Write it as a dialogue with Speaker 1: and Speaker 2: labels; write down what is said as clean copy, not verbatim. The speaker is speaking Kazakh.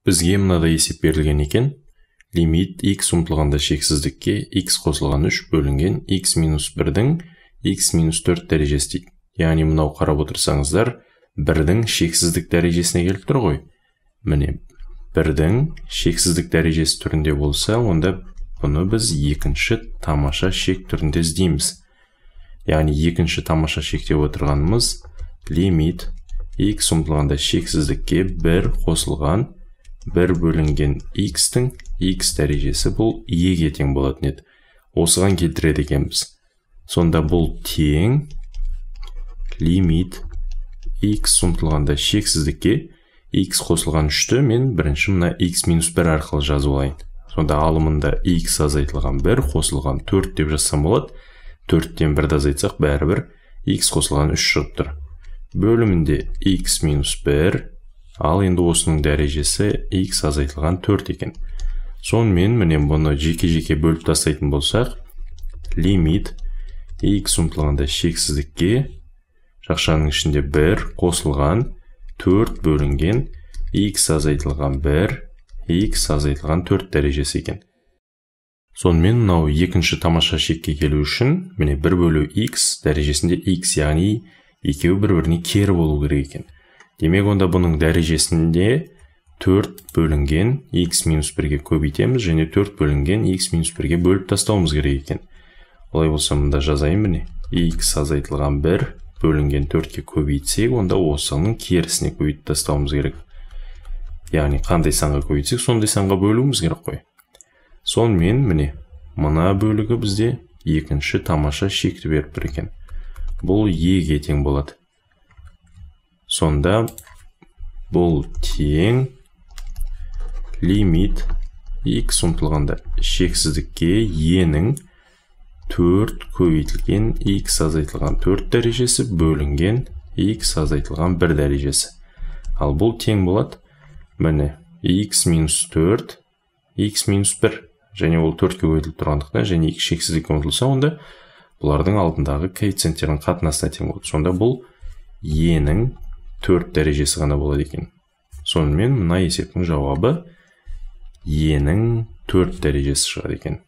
Speaker 1: Бізге мынадай есеп берілген екен. Лимит x ұмтылғанда шексіздікке x қосылған 3 бөлінген x минус 1-дің x минус 4 дәрежесі дейді. Яғни мынау қарап отырсаңыздар, 1-дің шексіздік дәрежесіне келіп тұр ғой. Міне, 1-дің шексіздік дәрежесі түрінде болса, онда бұны біз екінші тамаша шек түрінде іздейміз. Яғни екінші тамаша шекте отырғанымыз лимит x ұмтылғанда шексіздікке 1 қосылған 1 бөлінген x-тің x дәрежесі бұл e-ге тең болатын еді. Осыған келтіреді екенбіз. Сонда бұл тең лимит x ұмтылғанда шексіздікке x қосылған 3-ті мен бірінші мына x минус 1 арқылы жазып алайын. Сонда алымында x азайтылған 1 қосылған 4 деп жазсам болады. 4-тен 1-ді азайтсақ бәрібір x қосылған 3 шығып тұр. Бөлімінде x минус 1, ал енді осының дәрежесі x азайтылған 4 екен. Сонымен міне бұны жеке-жеке бөліп тастайтын болсақ, лимит x ұмтылғанда шексіздікке жақшаның ішінде 1 қосылған 4 бөлінген x азайтылған 1, x азайтылған 4 дәрежесі екен. Сонымен мынау екінші тамаша шекке келу үшін міне 1 бөлу x дәрежесінде x, яғни екеуі бір-біріне кері болу керек екен. Демек, онда бұның дәрежесінде 4 бөлінген x минус 1-ге көбейтеміз, және 4 бөлінген x минус 1-ге бөліп тастауымыз керек екен. Олай болса, мұнда жазайын міне. x азайтылған 1 бөлінген 4-ге көбейтсек, онда осының керісіне көбейтіп тастауымыз керек. Яғни, қандай санға көбейтсек, сондай санға бөлуіміз керек қой. Сонымен міне, мына бөлігі бізде екінші тамаша шекті беріп тұр екен. Бұл e-ге тең болады. Сонда бұл тең лимит x ұмтылғанда шексіздікке e-нің 4 көбейтілген x азайтылған 4 дәрежесі бөлінген x азайтылған 1 дәрежесі. Ал бұл тең болады. Міне, x минус 4, x минус 1. Және ол 4-ке көбейтіліп тұрғандықтан, және x шексіздікке ұмтылса, онда бұлардың алдындағы коэффициенттердің қатынасына тең болады. Сонда бұл e-нің 4 дәрежесі ғана болады екен. Сонымен мына есептің жауабы e-нің 4 дәрежесі шығады екен.